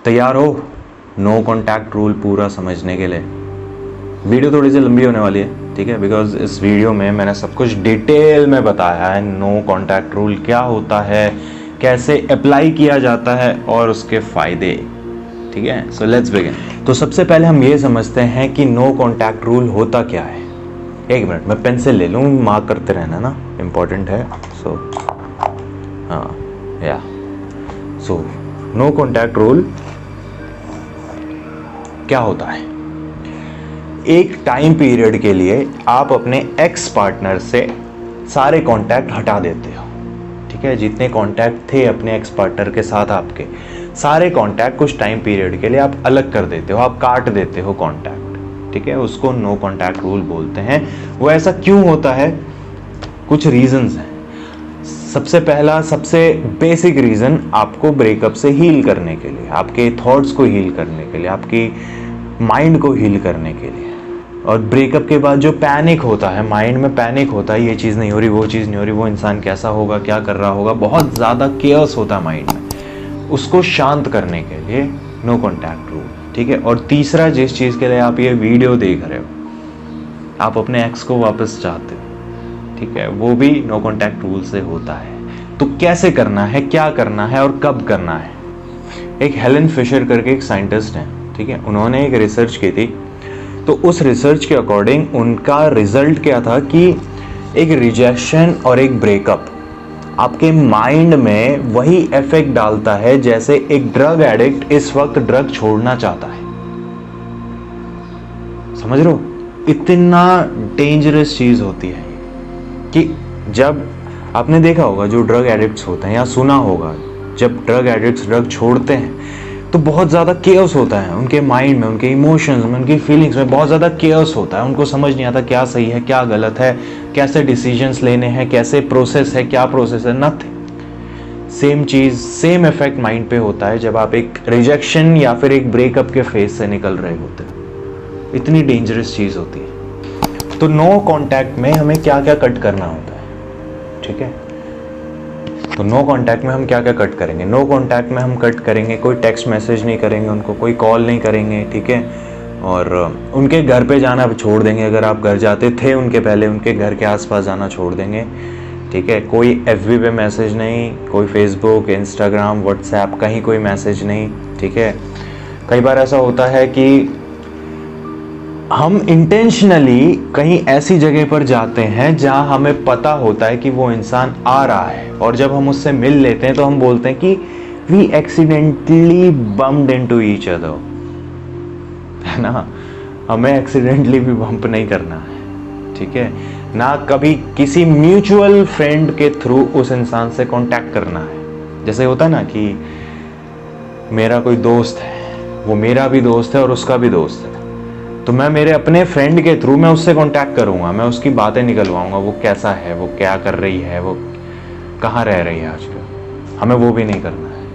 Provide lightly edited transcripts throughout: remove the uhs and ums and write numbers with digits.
तैयार हो no contact rule पूरा समझने के लिए? वीडियो थोड़ी सी लंबी होने वाली है, ठीक है, बिकॉज इस वीडियो में मैंने सब कुछ डिटेल में बताया है। नो कॉन्टैक्ट रूल क्या होता है, कैसे अप्लाई किया जाता है और उसके फायदे, ठीक है। So let's begin. तो सबसे पहले हम ये समझते हैं कि नो कॉन्टैक्ट रूल होता क्या है। एक मिनट, मैं पेंसिल ले लूँ, मार्क करते रहना ना, इम्पोर्टेंट है। सो हाँ या सो नो कॉन्टैक्ट रूल क्या होता है? एक टाइम पीरियड के लिए आप अपने एक्स पार्टनर से सारे कांटेक्ट हटा देते हो, ठीक है। जितने कांटेक्ट थे अपने एक्स पार्टनर के साथ, आपके सारे कांटेक्ट कुछ टाइम पीरियड के लिए आप अलग कर देते हो, आप काट देते हो कांटेक्ट, ठीक है। उसको नो कांटेक्ट रूल बोलते हैं। वो ऐसा क्यों होता है? कुछ रीजंस हैं। सबसे पहला, सबसे बेसिक रीजन, आपको ब्रेकअप से हील करने के लिए, आपके थॉट्स को हील करने के लिए, आपकी माइंड को हील करने के लिए। और ब्रेकअप के बाद जो पैनिक होता है, माइंड में पैनिक होता है, ये चीज़ नहीं हो रही, वो चीज़ नहीं हो रही, वो इंसान कैसा होगा, क्या कर रहा होगा, बहुत ज़्यादा केयर्स होता है माइंड में, उसको शांत करने के लिए नो कॉन्टैक्ट रूल, ठीक है। और तीसरा, जिस चीज़ के लिए आप ये वीडियो देख रहे हो, आप अपने एक्स को वापस चाहते हो, ठीक है, वो भी नो कॉन्टैक्ट रूल से होता है। तो कैसे करना है, क्या करना है और कब करना है? एक हेलन फिशर करके एक साइंटिस्ट हैं, ठीक है, उन्होंने एक रिसर्च की थी। तो उस रिसर्च के अकॉर्डिंग उनका रिजल्ट क्या था कि एक रिजेक्शन और एक ब्रेकअप आपके माइंड में वही इफेक्ट डालता है जैसे एक ड्रग एडिक्ट इस वक्त ड्रग छोड़ना चाहता है। समझ रहे हो? इतना डेंजरस चीज होती है कि जब आपने देखा होगा जो ड्रग एडिक्ट्स होते हैं, या सुना होगा जब ड्रग एडिक्ट्स ड्रग छोड़ते हैं तो बहुत ज़्यादा केओस होता है उनके माइंड में, उनके इमोशंस में, उनकी फीलिंग्स में बहुत ज़्यादा केओस होता है। उनको समझ नहीं आता क्या सही है, क्या गलत है, कैसे डिसीजंस लेने हैं, कैसे प्रोसेस है, क्या प्रोसेस है, नथिंग। सेम चीज़, सेम इफेक्ट माइंड पे होता है जब आप एक रिजेक्शन या फिर एक ब्रेकअप के फेज से निकल रहे होते हो। इतनी डेंजरस चीज़ होती है। तो नो कॉन्टैक्ट में हमें क्या क्या कट करना होता है, ठीक है। तो नो कॉन्टैक्ट में हम क्या क्या कट करेंगे? नो कॉन्टैक्ट में हम कट करेंगे, कोई टेक्स्ट मैसेज नहीं करेंगे उनको, कोई कॉल नहीं करेंगे, ठीक है। और उनके घर पे जाना छोड़ देंगे, अगर आप घर जाते थे उनके पहले, उनके घर के आसपास जाना छोड़ देंगे, ठीक है। कोई FB पे मैसेज नहीं, कोई फेसबुक, इंस्टाग्राम, व्हाट्सएप, कहीं कोई मैसेज नहीं, ठीक है। कई बार ऐसा होता है कि हम इंटेंशनली कहीं ऐसी जगह पर जाते हैं जहां हमें पता होता है कि वो इंसान आ रहा है, और जब हम उससे मिल लेते हैं तो हम बोलते हैं कि we accidentally bumped into each other, है ना। हमें एक्सीडेंटली भी बम्प नहीं करना है, ठीक है ना। कभी किसी म्यूचुअल फ्रेंड के थ्रू उस इंसान से कांटेक्ट करना है। जैसे होता है ना कि मेरा कोई दोस्त है, वो मेरा भी दोस्त है और उसका भी दोस्त है, तो मैं मेरे अपने फ्रेंड के थ्रू मैं उससे कांटेक्ट करूंगा, मैं उसकी बातें निकलवाऊंगा, वो कैसा है, वो क्या कर रही है, वो कहाँ रह रही है आजकल। हमें वो भी नहीं करना है।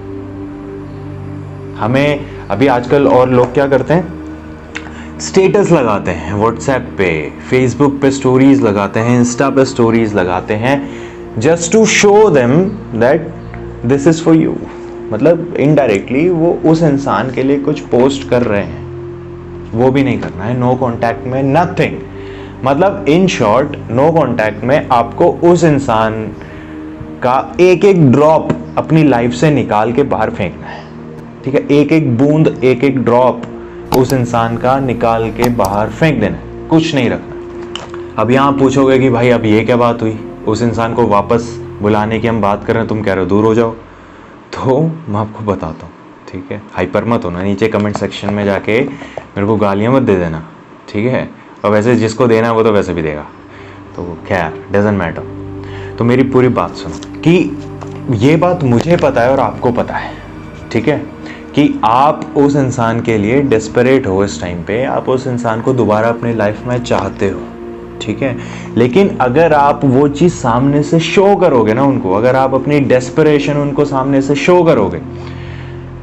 हमें अभी आजकल और लोग क्या करते हैं, स्टेटस लगाते हैं व्हाट्सएप पे, फेसबुक पे स्टोरीज लगाते हैं, इंस्टा पे स्टोरीज लगाते हैं, just to show them that this is for you. मतलब इनडायरेक्टली वो उस इंसान के लिए कुछ पोस्ट कर रहे हैं, वो भी नहीं करना है। नो कॉन्टैक्ट में नथिंग, मतलब इन शॉर्ट नो कॉन्टैक्ट में आपको उस इंसान का एक एक ड्रॉप अपनी लाइफ से निकाल के बाहर फेंकना है, ठीक है। एक एक बूंद, एक एक ड्रॉप उस इंसान का निकाल के बाहर फेंक देना है, कुछ नहीं रखना। अब यहाँ पूछोगे कि भाई अब ये क्या बात हुई, उस इंसान को वापस बुलाने की हम बात कर रहे हैं, तुम कह रहे हो दूर हो जाओ। तो मैं आपको बताता हूँ, ठीक है, हाइपर मत होना। नीचे कमेंट सेक्शन में जाके मेरे को गालियाँ मत दे देना, ठीक है। और वैसे जिसको देना है वो तो वैसे भी देगा, तो खैर डजंट मैटर। तो मेरी पूरी बात सुनो कि ये बात मुझे पता है और आपको पता है, ठीक है, कि आप उस इंसान के लिए डेस्परेट हो इस टाइम पे, आप उस इंसान को दोबारा अपनी लाइफ में चाहते हो, ठीक है। लेकिन अगर आप वो चीज़ सामने से शो करोगे ना उनको, अगर आप अपनी डेस्परेशन उनको सामने से शो करोगे,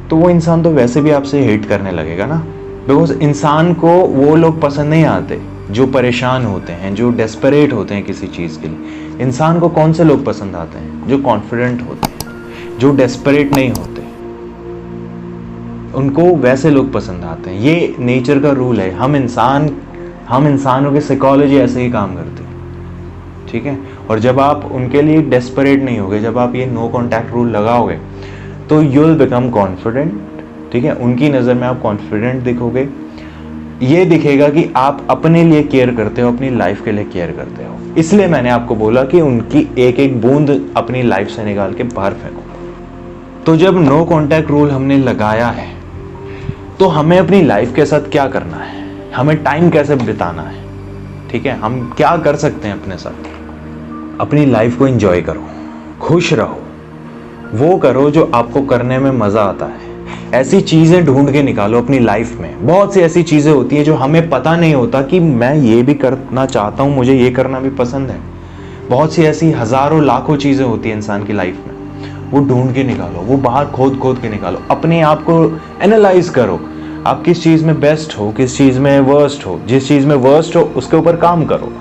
तो वो इंसान तो वैसे भी आपसे हेट करने लगेगा ना। बिकॉज इंसान को वो लोग पसंद नहीं आते जो परेशान होते हैं, जो डेस्परेट होते हैं किसी चीज़ के लिए। इंसान को कौन से लोग पसंद आते हैं? जो कॉन्फिडेंट होते हैं, जो डेस्परेट नहीं होते, उनको वैसे लोग पसंद आते हैं। ये नेचर का रूल है। हम इंसानों की साइकोलॉजी ऐसे ही काम करती है, ठीक है। और जब आप उनके लिए डेस्परेट नहीं होगे, जब आप ये नो कॉन्टैक्ट रूल लगाओगे, तो यू विल बिकम कॉन्फिडेंट, ठीक है। उनकी नज़र में आप कॉन्फिडेंट दिखोगे। ये दिखेगा कि आप अपने लिए केयर करते हो, अपनी लाइफ के लिए केयर करते हो। इसलिए मैंने आपको बोला कि उनकी एक एक बूंद अपनी लाइफ से निकाल के बाहर फेंको। तो जब नो कॉन्टैक्ट रूल हमने लगाया है, तो हमें अपनी लाइफ के साथ क्या करना है, हमें टाइम कैसे बिताना है, ठीक है। हम क्या कर सकते हैं अपने साथ। अपनी लाइफ को एंजॉय करो, खुश रहो, वो करो जो आपको करने में मज़ा आता है। ऐसी चीज़ें ढूंढ के निकालो अपनी लाइफ में। बहुत सी ऐसी चीज़ें होती हैं जो हमें पता नहीं होता कि मैं ये भी करना चाहता हूँ, मुझे ये करना भी पसंद है। बहुत सी ऐसी हज़ारों लाखों चीज़ें होती हैं इंसान की लाइफ में, वो ढूंढ के निकालो, वो बाहर खोद के निकालो। अपने आप को एनालाइज करो, आप किस चीज़ में बेस्ट हो, किस चीज़ में वर्स्ट हो। जिस चीज़ में वर्स्ट हो उसके ऊपर काम करो।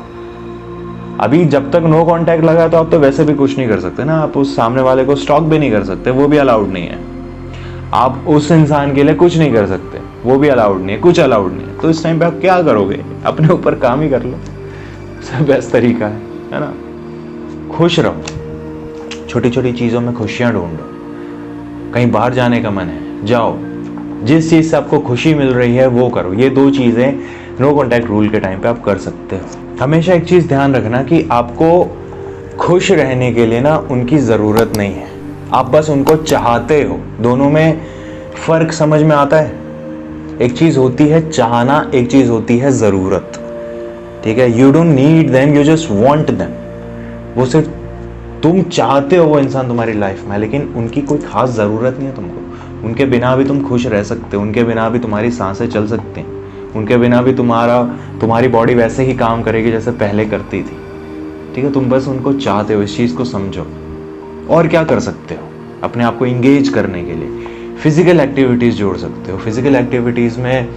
अभी जब तक नो कॉन्टैक्ट लगा तो आप तो वैसे भी कुछ नहीं कर सकते ना, आप उस सामने वाले को स्टॉक भी नहीं कर सकते, वो भी अलाउड नहीं है। आप उस इंसान के लिए कुछ नहीं कर सकते, वो भी अलाउड नहीं है, कुछ अलाउड नहीं है। तो इस टाइम पे आप क्या करोगे, अपने ऊपर काम ही कर लो, सबसे बेस्ट तरीका है ना। खुश रहो, छोटी छोटी चीज़ों में खुशियाँ ढूंढो। कहीं बाहर जाने का मन है, जाओ, जिस चीज़ से आपको खुशी मिल रही है वो करो। ये दो चीज़ें नो कॉन्टैक्ट रूल के टाइम पे आप कर सकते हो। हमेशा एक चीज़ ध्यान रखना कि आपको खुश रहने के लिए ना उनकी ज़रूरत नहीं है, आप बस उनको चाहते हो। दोनों में फ़र्क समझ में आता है। एक चीज़ होती है चाहना, एक चीज़ होती है ज़रूरत, ठीक है। You don't need them, you just want them. वो सिर्फ तुम चाहते हो वो इंसान तुम्हारी लाइफ में, लेकिन उनकी कोई खास ज़रूरत नहीं है तुमको। उनके बिना भी तुम खुश रह सकते हो, उनके बिना भी तुम्हारी सांसें चल सकती हैं, उनके बिना भी तुम्हारी बॉडी वैसे ही काम करेगी जैसे पहले करती थी, ठीक है। तुम बस उनको चाहते हो, इस चीज़ को समझो। और क्या कर सकते हो अपने आप को इंगेज करने के लिए? फिजिकल एक्टिविटीज़ जोड़ सकते हो। फिजिकल एक्टिविटीज़ में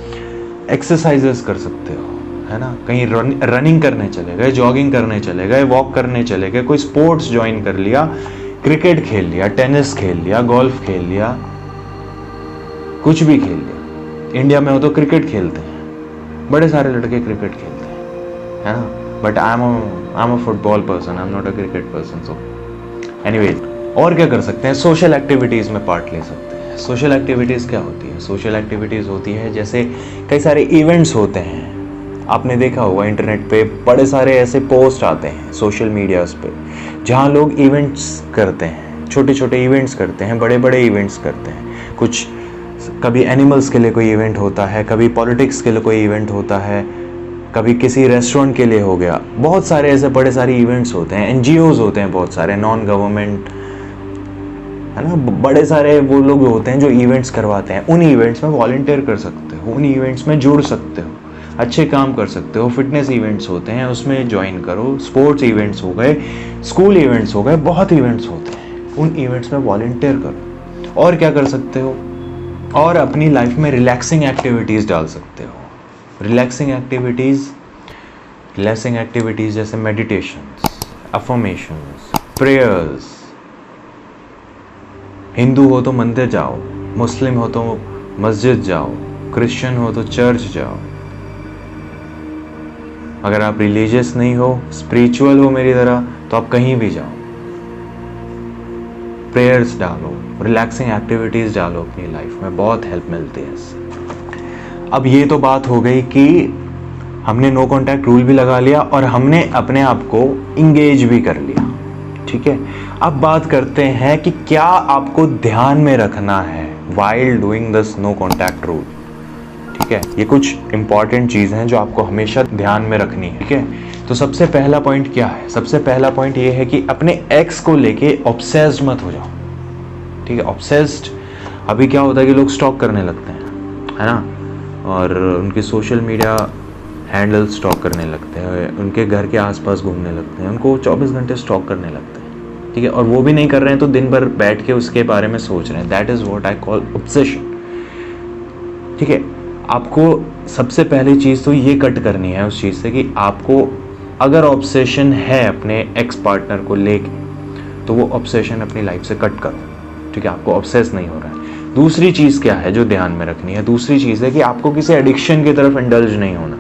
एक्सरसाइजेस कर सकते हो, है ना। कहीं रनिंग करने चले गए, जॉगिंग करने चले गए, वॉक करने चले गए, कोई स्पोर्ट्स ज्वाइन कर लिया, क्रिकेट खेल लिया, टेनिस खेल लिया, गोल्फ खेल लिया, कुछ भी खेल लिया। इंडिया में हो तो क्रिकेट खेलते हैं, बड़े सारे लड़के क्रिकेट खेलते हैं, है ना। But I am a football person, I am not a cricket person. So anyways, और क्या कर सकते हैं? सोशल एक्टिविटीज़ में पार्ट ले सकते हैं। सोशल एक्टिविटीज़ क्या होती है? सोशल एक्टिविटीज़ होती है जैसे कई सारे इवेंट्स होते हैं। आपने देखा होगा इंटरनेट पे बड़े सारे ऐसे पोस्ट आते हैं सोशल मीडियाज़ पे, जहाँ लोग इवेंट्स करते हैं, छोटे छोटे इवेंट्स करते हैं, बड़े बड़े इवेंट्स करते हैं। कुछ कभी एनिमल्स के लिए कोई इवेंट होता है, कभी पॉलिटिक्स के लिए कोई इवेंट होता है, कभी किसी रेस्टोरेंट के लिए हो गया। बहुत सारे ऐसे बड़े सारे इवेंट्स होते हैं। एनजीओज़ होते हैं बहुत सारे, नॉन गवर्नमेंट, है ना। बड़े सारे वो लोग होते हैं जो इवेंट्स करवाते हैं। उन इवेंट्स में वॉलंटियर कर सकते हो, उन इवेंट्स में जुड़ सकते हो, अच्छे काम कर सकते हो। फिटनेस इवेंट्स होते हैं, उसमें ज्वाइन करो। स्पोर्ट्स इवेंट्स हो गए, स्कूल इवेंट्स हो गए, बहुत इवेंट्स होते हैं, उन इवेंट्स में वॉलंटियर करो। और क्या कर सकते हो? और अपनी लाइफ में रिलैक्सिंग एक्टिविटीज़ डाल सकते हो। रिलैक्सिंग एक्टिविटीज़ जैसे मेडिटेशंस, अफर्मेशंस, प्रेयर्स। हिंदू हो तो मंदिर जाओ, मुस्लिम हो तो मस्जिद जाओ, क्रिश्चियन हो तो चर्च जाओ। अगर आप रिलीजियस नहीं हो, स्पिरिचुअल हो मेरी तरह, तो आप कहीं भी जाओ, प्रेयर्स डालो, रिलैक्सिंग एक्टिविटीज़ डालो अपनी लाइफ में, बहुत हेल्प मिलती है इससे। अब ये तो बात हो गई कि हमने नो कॉन्टैक्ट रूल भी लगा लिया और हमने अपने आप को इंगेज भी कर लिया, ठीक है। अब बात करते हैं कि क्या आपको ध्यान में रखना है while doing this no contact rule, ठीक है। ये कुछ इंपॉर्टेंट चीज़ हैं जो आपको हमेशा ध्यान में रखनी है, ठीक है। तो सबसे पहला पॉइंट क्या है? सबसे पहला पॉइंट ये है कि अपने एक्स को लेके ऑब्सेस्ड मत हो जाओ, ठीक है। ऑब्सेस्ड, अभी क्या होता है कि लोग स्टॉक करने लगते हैं, है ना, और उनके सोशल मीडिया हैंडल स्टॉक करने लगते हैं, उनके घर के आसपास घूमने लगते हैं, उनको 24 घंटे स्टॉक करने लगते हैं, ठीक है। और वो भी नहीं कर रहे हैं तो दिन भर बैठ के उसके बारे में सोच रहे हैं। That is what I call obsession, ठीक है। आपको सबसे पहली चीज़ तो ये कट करनी है उस चीज़ से कि आपको अगर ऑब्सेशन है अपने एक्स पार्टनर को लेके, तो वो ऑब्सेशन अपनी लाइफ से कट करो, ठीक है। आपको ऑब्सेस नहीं हो रहा है, दूसरी चीज़ क्या है जो ध्यान में रखनी है? दूसरी चीज़ है कि आपको किसी एडिक्शन की तरफ इंडल्ज नहीं होना।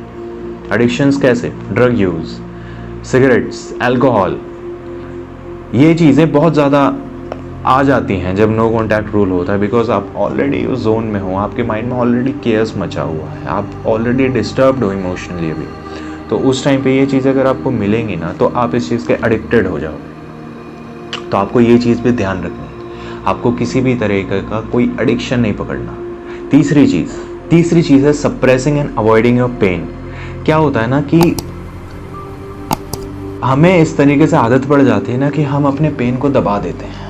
एडिक्शंस कैसे? ड्रग यूज़, सिगरेट्स, अल्कोहल, ये चीज़ें बहुत ज़्यादा आ जाती हैं जब नो कॉन्टैक्ट रूल होता है, बिकॉज आप ऑलरेडी उस जोन में हो, आपके माइंड में ऑलरेडी केयर्स मचा हुआ है, आप ऑलरेडी डिस्टर्ब्ड हो इमोशनली अभी। तो उस टाइम पे ये चीज़ अगर आपको मिलेंगी ना तो आप इस चीज़ के एडिक्टेड हो जाओगे। तो आपको ये चीज़ पे ध्यान रखनी है, आपको किसी भी तरीके का कोई एडिक्शन नहीं पकड़ना। तीसरी चीज़ है suppressing and avoiding your pain. क्या होता है ना कि हमें इस तरीके से आदत पड़ जाती है ना कि हम अपने पेन को दबा देते हैं,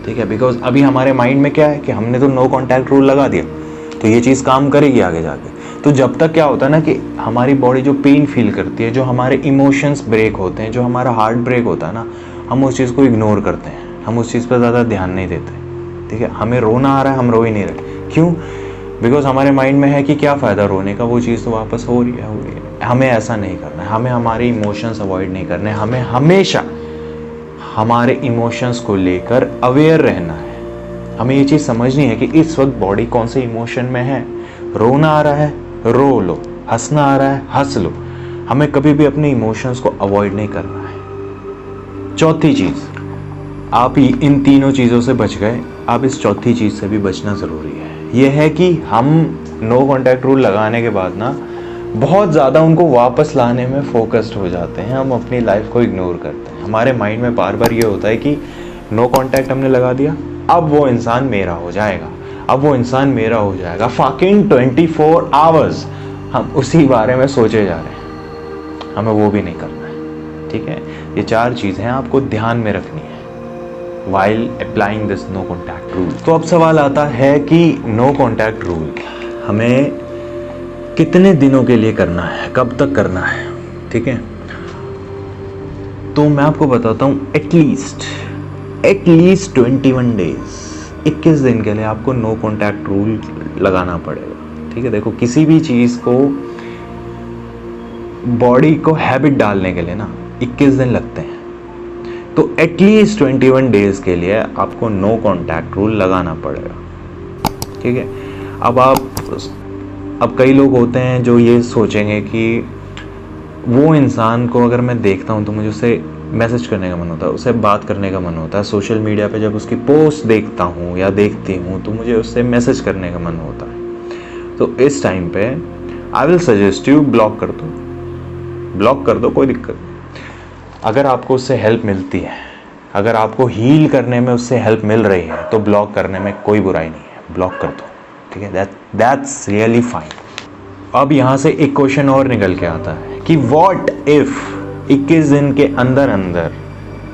ठीक है, बिकॉज अभी हमारे माइंड में क्या है कि हमने तो नो कॉन्टैक्ट रूल लगा दिया तो ये चीज़ काम करेगी आगे जाके। तो जब तक क्या होता है ना कि हमारी बॉडी जो पेन फील करती है, जो हमारे इमोशंस ब्रेक होते हैं, जो हमारा हार्ट ब्रेक होता है ना, हम उस चीज़ को इग्नोर करते हैं, हम उस चीज़ पर ज़्यादा ध्यान नहीं देते, ठीक है। हमें रोना आ रहा है, हम रो ही नहीं रहे, क्यों? बिकॉज हमारे माइंड में है कि क्या फ़ायदा रोने का, वो चीज़ तो वापस हो रही है। हमें ऐसा नहीं करना है, हमें हमारे इमोशंस अवॉइड नहीं करने, हमें हमेशा हमारे इमोशंस को लेकर अवेयर रहना है। हमें ये चीज़ समझनी है कि इस वक्त बॉडी कौन से इमोशन में है। रोना आ रहा है, रो लो, हंसना आ रहा है, हंस लो। हमें कभी भी अपने इमोशंस को अवॉइड नहीं करना है। चौथी चीज़, आप इन तीनों चीज़ों से बच गए, आप इस चौथी चीज़ से भी बचना ज़रूरी है। ये है कि हम नो कॉन्टैक्ट रूल लगाने के बाद ना बहुत ज़्यादा उनको वापस लाने में फोकस्ड हो जाते हैं, हम अपनी लाइफ को इग्नोर करते हैं। हमारे माइंड में बार बार ये होता है कि नो कॉन्टैक्ट हमने लगा दिया, अब वो इंसान मेरा हो जाएगा, अब वो इंसान मेरा हो जाएगा। फकिंग 24 आवर्स हम उसी बारे में सोचे जा रहे हैं, हमें वो भी नहीं करना है, ठीक है। ये 4 चीज़ें आपको ध्यान में रखनी है while applying this no contact rule। तो अब सवाल आता है कि नो कॉन्टैक्ट रूल हमें कितने दिनों के लिए करना है, कब तक करना है, ठीक है। तो मैं आपको बताता हूँ, एटलीस्ट 21 डेज, 21 दिन के लिए आपको नो कॉन्टैक्ट रूल लगाना पड़ेगा, ठीक है। देखो, किसी भी चीज़ को बॉडी को हैबिट डालने के लिए ना 21 दिन लगते हैं, तो एटलीस्ट 21 डेज के लिए आपको नो कॉन्टैक्ट रूल लगाना पड़ेगा, ठीक है। अब कई लोग होते हैं जो ये सोचेंगे कि वो इंसान को अगर मैं देखता हूँ तो मुझे उससे मैसेज करने का मन होता है, उससे बात करने का मन होता है, सोशल मीडिया पे जब उसकी पोस्ट देखता हूँ या देखती हूँ तो मुझे उससे मैसेज करने का मन होता है। तो इस टाइम पे I will suggest you block कर दो, कोई दिक्कत नहीं। अगर आपको उससे हेल्प मिलती है, अगर आपको हील करने में उससे हेल्प मिल रही है तो ब्लॉक करने में कोई बुराई नहीं है, ब्लॉक कर दो, ठीक है। That's really fine. अब यहाँ से एक क्वेश्चन और निकल के आता है कि व्हाट इफ 21 दिन के अंदर,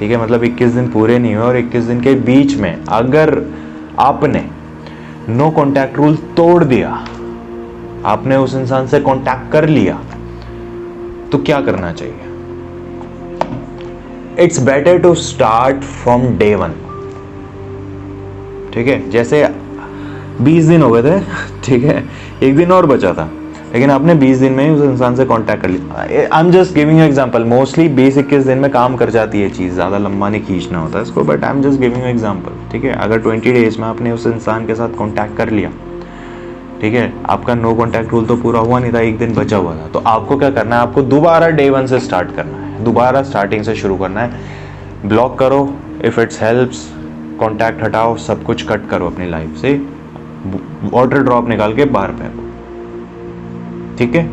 ठीक है, मतलब 21 दिन पूरे नहीं हुए और 21 दिन के बीच में अगर आपने नो कॉन्टैक्ट रूल तोड़ दिया, आपने उस इंसान से कॉन्टैक्ट कर लिया, तो क्या करना चाहिए? It's better to start from day 1, ठीक है। जैसे 20 दिन हो गए थे, ठीक है, एक दिन और बचा था, लेकिन आपने 20 दिन में ही उस इंसान से कांटेक्ट कर लिया। I am just giving example, mostly 20-21 दिन में काम कर जाती है चीज़, ज़्यादा लंबा नहीं खींचना होता है इसको, but I am just giving example, ठीक है। अगर 20 डेज में आपने उस इंसान के साथ कॉन्टैक्ट कर लिया, ठीक है, आपका नो कॉन्टैक्ट रूल तो पूरा हुआ नहीं था, एक दिन बचा हुआ था, तो आपको क्या करना है? आपको दोबारा डे 1 से स्टार्ट करना है, दोबारा स्टार्टिंग से शुरू करना है। ब्लॉक करो इफ़ इट्स हेल्प्स, कॉन्टैक्ट हटाओ, सब कुछ कट करो अपनी लाइफ से, वाटर ड्रॉप निकाल के बाहर फेंको, ठीक है।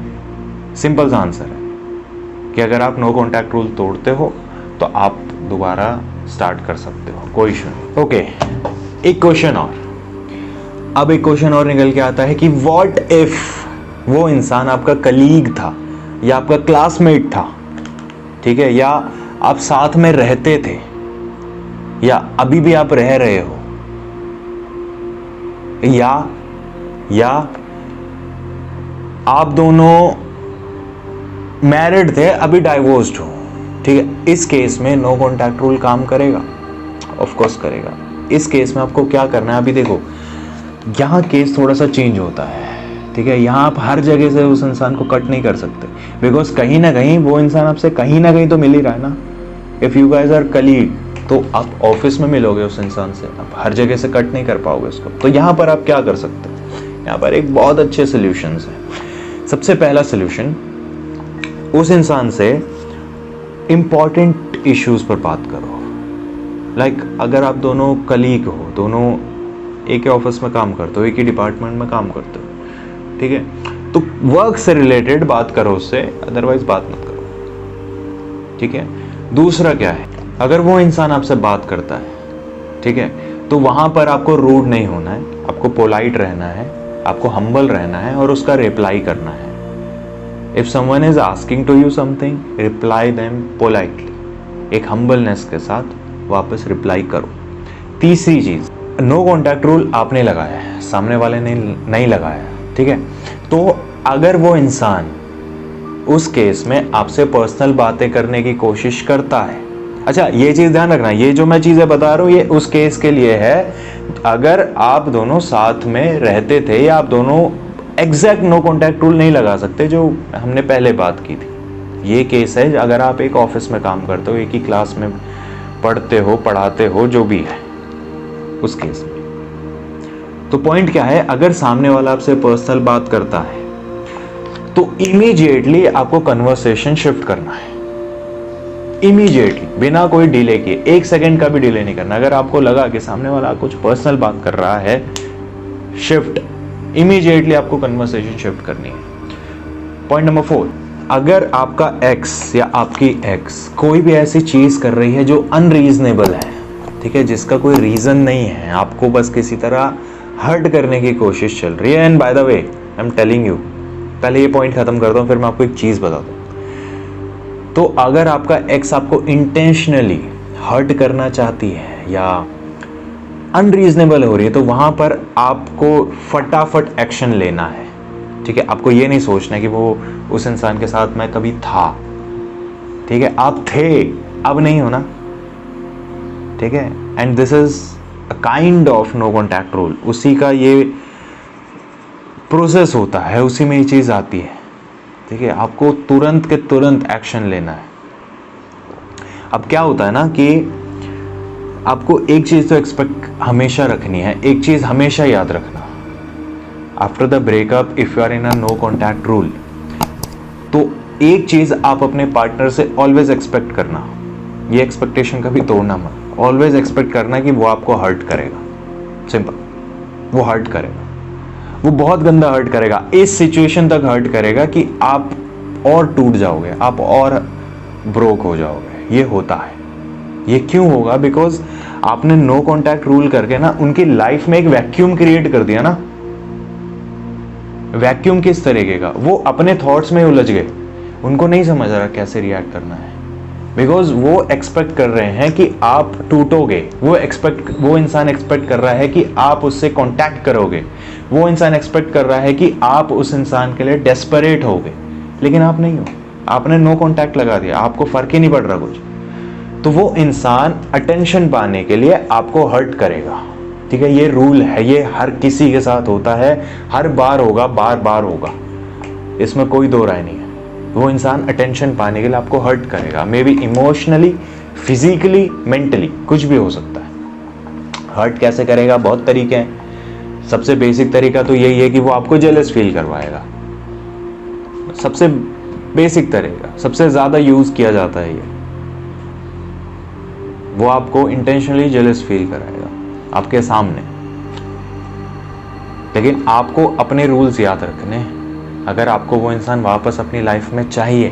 सिंपल सा आंसर है कि अगर आप नो कॉन्टैक्ट रूल तोड़ते हो तो आप दोबारा स्टार्ट कर सकते हो, कोई इशू नहीं। ओके, एक क्वेश्चन और, अब एक क्वेश्चन और निकल के आता है कि व्हाट इफ वो इंसान आपका कलीग था या आपका क्लासमेट था, ठीक है, या आप साथ में रहते थे या अभी भी आप रह रहे हो, या आप दोनों मैरिड थे, अभी डाइवोर्स्ड हो, ठीक है। इस केस में नो कॉन्टैक्ट रूल काम करेगा? ऑफ कोर्स करेगा। इस केस में आपको क्या करना है? अभी देखो, यहाँ केस थोड़ा सा चेंज होता है, ठीक है। यहाँ आप हर जगह से उस इंसान को कट नहीं कर सकते, बिकॉज कहीं ना कहीं वो इंसान आपसे कहीं ना कहीं तो मिल ही रहा है ना। If you guys are colleague, तो आप ऑफिस में मिलोगे उस इंसान से, आप हर जगह से कट नहीं कर पाओगे उसको। तो यहाँ पर आप क्या कर सकते हो, यहाँ पर एक बहुत अच्छे सोल्यूशंस हैं। सबसे पहला सोल्यूशन, उस इंसान से इम्पॉर्टेंट इश्यूज पर बात करो। लाइक अगर आप दोनों कलीग हो, दोनों एक ही ऑफिस में काम करते हो, एक ही डिपार्टमेंट में काम करते हो, ठीक है, तो वर्क से रिलेटेड बात करो उससे, अदरवाइज बात मत करो, ठीक है। दूसरा क्या है, अगर वो इंसान आपसे बात करता है, ठीक है, तो वहां पर आपको रूड नहीं होना है, आपको पोलाइट रहना है, आपको हम्बल रहना है और उसका रिप्लाई करना है। If someone is asking to you something, reply them politely, एक हम्बलनेस के साथ वापस रिप्लाई करो। तीसरी चीज, नो कॉन्टैक्ट रूल आपने लगाया है, सामने वाले ने नहीं लगाया, ठीक है। तो अगर वो इंसान उस केस में आपसे पर्सनल बातें करने की कोशिश करता है, अच्छा ये चीज ध्यान रखना, ये जो मैं चीजें बता रहा हूँ ये उस केस के लिए है अगर आप दोनों साथ में रहते थे या आप दोनों एग्जैक्ट नो कॉन्टैक्ट रूल नहीं लगा सकते जो हमने पहले बात की थी। ये केस है अगर आप एक ऑफिस में काम करते हो, एक ही क्लास में पढ़ते हो, पढ़ाते हो, जो भी है उस केस में। तो पॉइंट क्या है, अगर सामने वाला आपसे पर्सनल बात करता है तो इमीडिएटली आपको कन्वर्सेशन शिफ्ट करना है, इमीडिएटली, बिना कोई डिले किए, 1 सेकंड का भी डिले नहीं करना। अगर आपको लगा कि सामने वाला कुछ पर्सनल बात कर रहा है, शिफ्ट, इमीडिएटली आपको कन्वर्सेशन शिफ्ट करनी है। पॉइंट नंबर 4, अगर आपका एक्स या आपकी एक्स कोई भी ऐसी चीज कर रही है जो अनरीजनेबल है, ठीक है, जिसका कोई रीजन नहीं है, आपको बस किसी तरह हर्ट करने की कोशिश चल रही है, and by the way I am telling you, पहले ये पॉइंट खत्म करता हूं फिर मैं आपको एक चीज बताता हूं। तो अगर आपका एक्स आपको इंटेंशनली हर्ट करना चाहती है या अनरीजनेबल हो रही है, तो वहां पर आपको फटाफट एक्शन लेना है, ठीक है। आपको ये नहीं सोचना कि वो उस इंसान के साथ मैं कभी था, ठीक है, आप थे, अब नहीं हो ना, ठीक है। And this is a kind of no contact rule, उसी का ये प्रोसेस होता है, उसी में ये चीज आती है, ठीक है। आपको तुरंत के तुरंत एक्शन लेना है। अब क्या होता है ना कि आपको एक चीज तो एक्सपेक्ट हमेशा रखनी है, एक चीज हमेशा याद रखना, after the breakup if you are in a no contact rule, तो एक चीज आप अपने पार्टनर से ऑलवेज एक्सपेक्ट करना, ये एक्सपेक्टेशन कभी तोड़ना मत, ऑलवेज एक्सपेक्ट करना कि वो आपको हर्ट करेगा, सिंपल, वो हर्ट करेगा, वो बहुत गंदा हर्ट करेगा, इस सिचुएशन तक हर्ट करेगा कि आप और टूट जाओगे, आप और ब्रोक हो जाओगे। ये होता है, ये क्यों होगा, बिकॉज आपने नो कॉन्टैक्ट रूल करके ना उनकी लाइफ में एक वैक्यूम क्रिएट कर दिया ना। वैक्यूम किस तरीके का, वो अपने थॉट्स में उलझ गए, उनको नहीं समझ रहा कैसे रिएक्ट करना है, बिकॉज वो एक्सपेक्ट कर रहे हैं कि आप टूटोगे, वो इंसान एक्सपेक्ट कर रहा है कि आप उससे कांटेक्ट करोगे, वो इंसान एक्सपेक्ट कर रहा है कि आप उस इंसान के लिए डेस्परेट होगे, लेकिन आप नहीं हो, आपने नो कांटेक्ट लगा दिया, आपको फर्क ही नहीं पड़ रहा कुछ। तो वो इंसान अटेंशन पाने के लिए आपको हर्ट करेगा, ठीक है, ये रूल है, ये हर किसी के साथ होता है, हर बार होगा, बार बार होगा, इसमें कोई दो राय नहीं है। वो इंसान अटेंशन पाने के लिए आपको हर्ट करेगा, may be emotionally, physically, mentally, कुछ भी हो सकता है। हर्ट कैसे करेगा, बहुत तरीके हैं। सबसे बेसिक तरीका तो यही है कि वो आपको जेलस फील करवाएगा, सबसे बेसिक तरीका, सबसे ज्यादा यूज किया जाता है ये। वो आपको इंटेंशनली जेलस फील कराएगा आपके सामने, लेकिन आपको अपने रूल्स याद रखने हैं। अगर आपको वो इंसान वापस अपनी लाइफ में चाहिए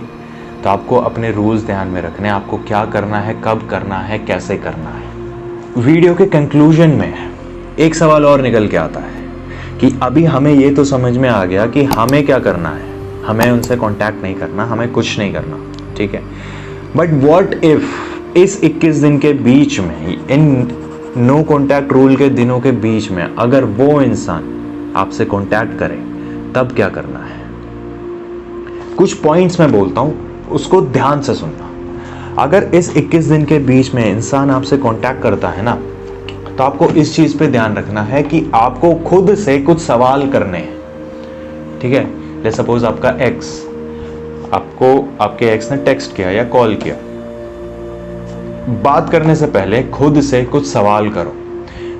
तो आपको अपने रूल्स ध्यान में रखने हैं, आपको क्या करना है, कब करना है, कैसे करना है। वीडियो के कंक्लूजन में एक सवाल और निकल के आता है कि अभी हमें ये तो समझ में आ गया कि हमें क्या करना है, हमें उनसे कांटेक्ट नहीं करना, हमें कुछ नहीं करना, ठीक है, बट व्हाट इफ इस 21 दिन के बीच में, इन नो कांटेक्ट रूल के दिनों के बीच में, अगर वो इंसान आपसे कांटेक्ट करे, तब क्या करना है। कुछ पॉइंट्स मैं बोलता हूं, उसको ध्यान से सुनना। अगर इस 21 दिन के बीच में इंसान आपसे कांटेक्ट करता है ना, तो आपको इस चीज पे ध्यान रखना है कि आपको खुद से कुछ सवाल करने हैं, ठीक है। लेट्स सपोज आपका एक्स, आपको आपके एक्स ने टेक्स्ट किया या कॉल किया, बात करने से पहले खुद से कुछ सवाल करो।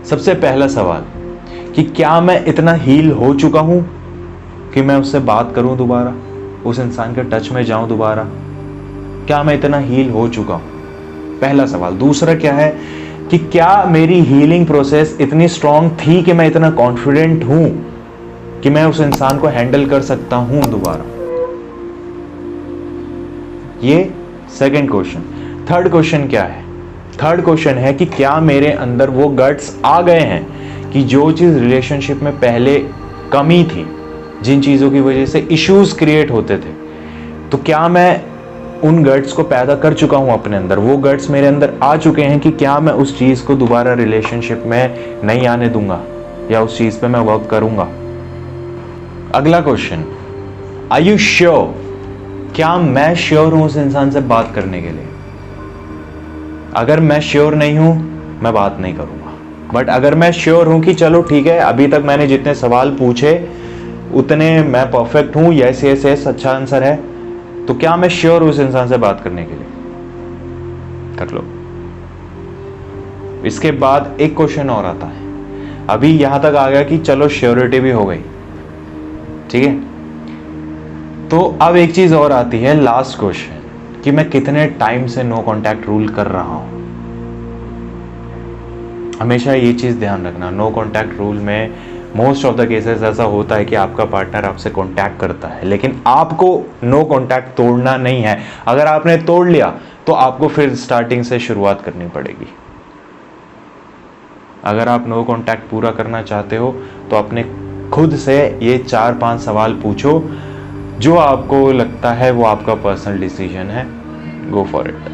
सबसे पहला सवाल कि क्या मैं इतना हील हो चुका हूं कि मैं उससे बात करूं दोबारा, उस इंसान के टच में जाऊं दोबारा? क्या मैं इतना हील हो चुका हूं? पहला सवाल। दूसरा क्या है कि क्या मेरी हीलिंग प्रोसेस इतनी स्ट्रांग थी कि मैं इतना कॉन्फिडेंट हूं कि मैं उस इंसान को हैंडल कर सकता हूं दोबारा? ये सेकंड क्वेश्चन। थर्ड क्वेश्चन क्या है? थर्ड क्वेश्चन है कि क्या मेरे अंदर वो गट्स आ गए हैं कि जो चीज रिलेशनशिप में पहले कमी थी, जिन चीजों की वजह से इश्यूज क्रिएट होते थे, तो क्या मैं उन गट्स को पैदा कर चुका हूं अपने अंदर? वो गट्स मेरे अंदर आ चुके हैं कि क्या मैं उस चीज को दोबारा रिलेशनशिप में नहीं आने दूंगा या उस चीज पे मैं वर्क करूंगा? अगला क्वेश्चन, आर यू श्योर? क्या मैं श्योर हूं उस इंसान से बात करने के लिए? अगर मैं श्योर नहीं हूं, मैं बात नहीं करूंगा। बट अगर मैं श्योर हूं कि चलो ठीक है, अभी तक मैंने जितने सवाल पूछे उतने मैं परफेक्ट हूं, यस यस यस अच्छा आंसर है, तो क्या मैं श्योर हूं उस इंसान से बात करने के लिए? कर लो। इसके बाद एक क्वेश्चन और आता है। अभी यहां तक आ गया कि चलो श्योरिटी भी हो गई, ठीक है। तो अब एक चीज और आती है, लास्ट क्वेश्चन, कि मैं कितने टाइम से नो कांटेक्ट रूल कर रहा हूं। हमेशा ये चीज ध्यान रखना, नो कांटेक्ट रूल में मोस्ट ऑफ द केसेस ऐसा होता है कि आपका पार्टनर आपसे कांटेक्ट करता है, लेकिन आपको नो कांटेक्ट तोड़ना नहीं है। अगर आपने तोड़ लिया तो आपको फिर स्टार्टिंग से शुरुआत करनी पड़ेगी। अगर आप नो कांटेक्ट पूरा करना चाहते हो तो अपने खुद से ये 4-5 सवाल पूछो। जो आपको लगता है वो आपका पर्सनल डिसीजन है, गो फॉर इट।